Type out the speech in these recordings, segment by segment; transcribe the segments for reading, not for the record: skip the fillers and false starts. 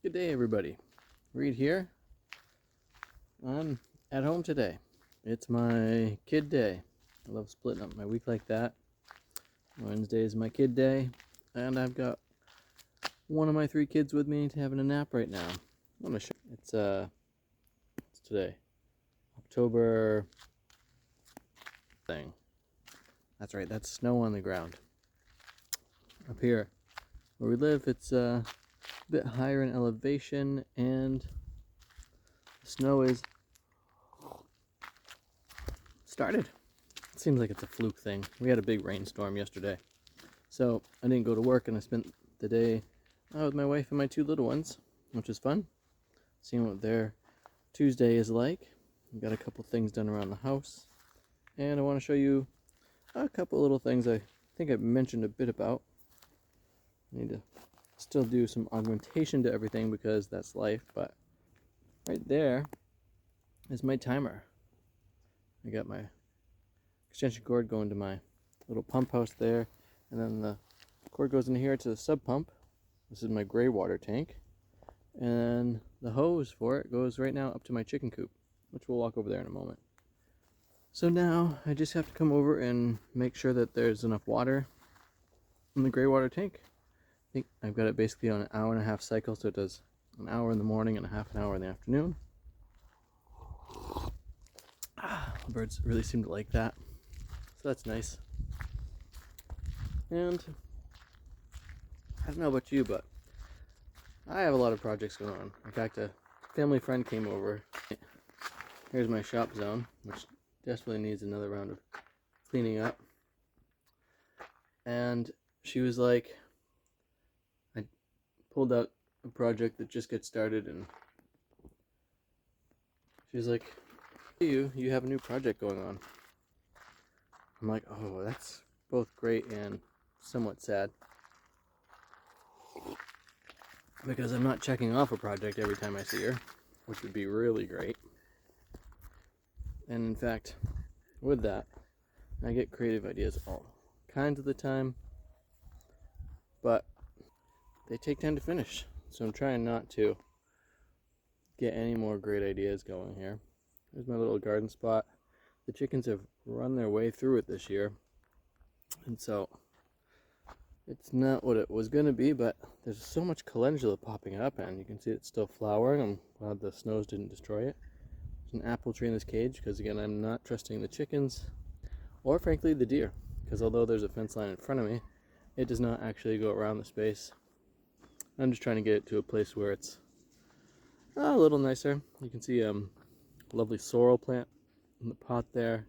Good day, everybody. Reed here. I'm at home today. It's my kid day. I love splitting up my week like that. Wednesday is my kid day, and I've got one of my 3 kids with me having a nap right now. I'm gonna show. It's today, October thing. That's right. That's snow on the ground. Up here, where we live, it's a bit higher in elevation, and the snow is started. It seems like it's a fluke thing. We had a big rainstorm yesterday, so I didn't go to work, and I spent the day with my wife and my 2 little ones, which was fun. Seeing what their Tuesday is like. I've got a couple things done around the house, and I want to show you a couple little things I think I mentioned a bit about. I need to still do some augmentation to everything because that's life, but right there is my timer. I got my extension cord going to my little pump house there, and then the cord goes in here to the sub pump. This is my gray water tank, and the hose for it goes right now up to my chicken coop, which we'll walk over there in a moment. So now I just have to come over and make sure that there's enough water in the gray water tank. I think I've got it basically on an 1.5-hour cycle, so it does an hour in the morning and a half an hour in the afternoon. The birds really seem to like that, so that's nice. And I don't know about you, but I have a lot of projects going on. In fact, a family friend came over. Here's my shop zone, which desperately needs another round of cleaning up. And she was like, I pulled out a project that just gets started, and she was like, you have a new project going on. I'm like, oh, that's both great and somewhat sad, because I'm not checking off a project every time I see her, which would be really great. And in fact, with that, I get creative ideas all kinds of the time, but they take time to finish. So I'm trying not to get any more great ideas going here. There's my little garden spot. The chickens have run their way through it this year, and so it's not what it was going to be, but there's so much calendula popping up, and you can see it's still flowering. I'm glad the snows didn't destroy it. There's an apple tree in this cage because, again, I'm not trusting the chickens or, frankly, the deer, because although there's a fence line in front of me, it does not actually go around the space. I'm just trying to get it to a place where it's a little nicer. You can see a lovely sorrel plant in the pot there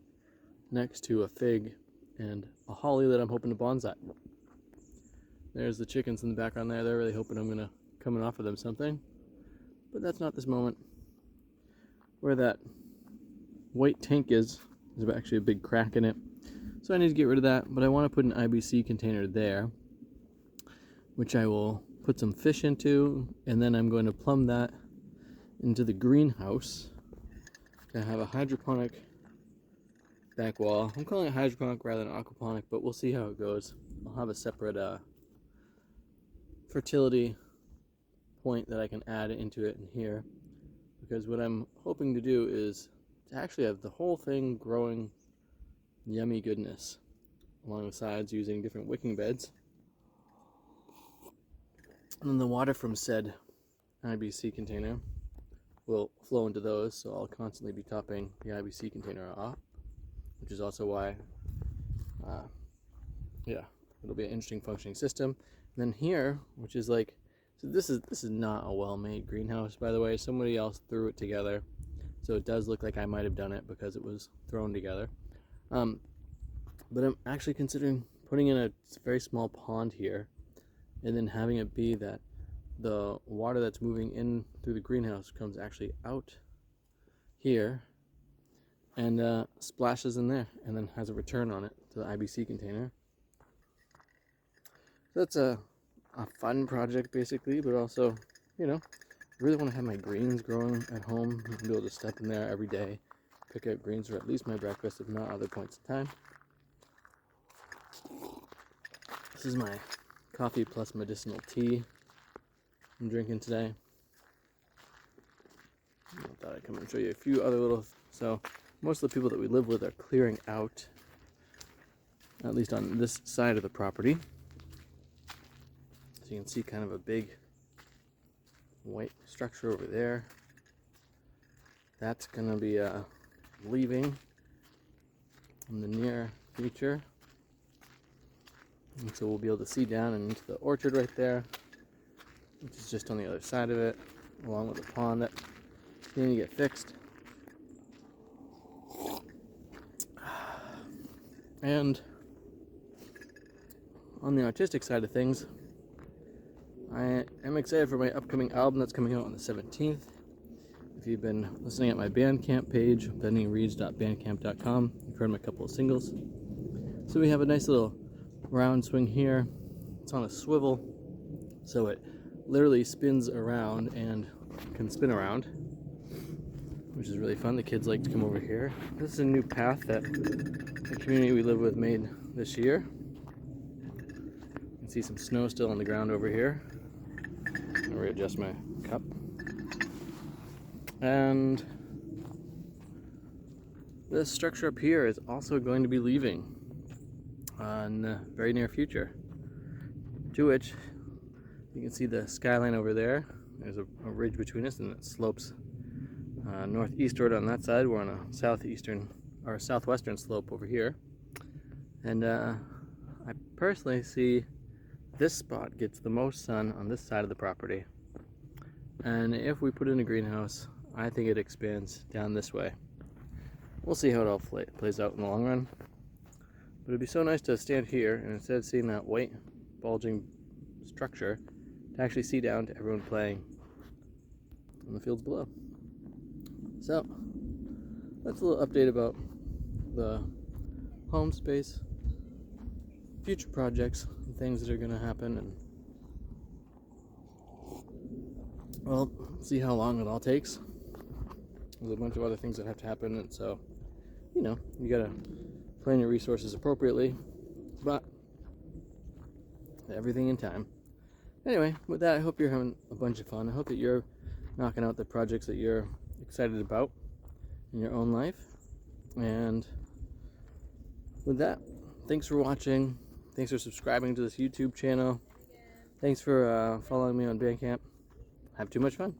next to a fig and a holly that I'm hoping to bonsai. There's the chickens in the background there. They're really hoping I'm going to come and offer them something, but that's not this moment. Where that white tank is, there's actually a big crack in it, so I need to get rid of that, but I want to put an IBC container there, which I will put some fish into, and then I'm going to plumb that into the greenhouse. I have a hydroponic back wall. I'm calling it hydroponic rather than aquaponic, but we'll see how it goes. I'll have a separate fertility point that I can add into it in here, because what I'm hoping to do is to actually have the whole thing growing yummy goodness along the sides using different wicking beds. And then the water from said IBC container will flow into those, so I'll constantly be topping the IBC container off, which is also why, it'll be an interesting functioning system. And then here, which is like, so this is not a well-made greenhouse, by the way. Somebody else threw it together, so it does look like I might have done it because it was thrown together. But I'm actually considering putting in a very small pond here, and then having it be that the water that's moving in through the greenhouse comes actually out here and splashes in there, and then has a return on it to the IBC container. So that's a fun project basically, but also, you know, I really want to have my greens growing at home and be able to step in there every day, pick out greens for at least my breakfast, if not other points in time. This is my coffee plus medicinal tea I'm drinking today. I thought I'd come and show you a few other little. So most of the people that we live with are clearing out, at least on this side of the property. So you can see kind of a big white structure over there. That's going to be leaving in the near future. And so we'll be able to see down and into the orchard right there, which is just on the other side of it, along with the pond that's going to get fixed. And on the artistic side of things, I am excited for my upcoming album that's coming out on the 17th. If you've been listening at my Bandcamp page, benningreeds.bandcamp.com, you've heard my couple of singles. So we have a nice little round swing here. It's on a swivel, so it literally spins around and can spin around, which is really fun. The kids like to come over here. This is a new path that the community we live with made this year. You can see some snow still on the ground over here. I'll readjust my cup. And this structure up here is also going to be leaving in the very near future, to which you can see the skyline over there. There's a ridge between us, and it slopes northeastward on that side. We're on a southeastern or southwestern slope over here, and I personally see this spot gets the most sun on this side of the property, and if we put in a greenhouse, I think it expands down this way. We'll see how it all plays out in the long run. But it'd be so nice to stand here and instead of seeing that white bulging structure, to actually see down to everyone playing in the fields below. So that's a little update about the home space, future projects, and things that are going to happen, and well, see how long it all takes. There's a bunch of other things that have to happen, and so, you know, you gotta plan your resources appropriately, but everything in time. Anyway, with that, I hope you're having a bunch of fun. I hope that you're knocking out the projects that you're excited about in your own life. And with that, thanks for watching. Thanks for subscribing to this YouTube channel. Thanks for following me on Bandcamp. Have too much fun.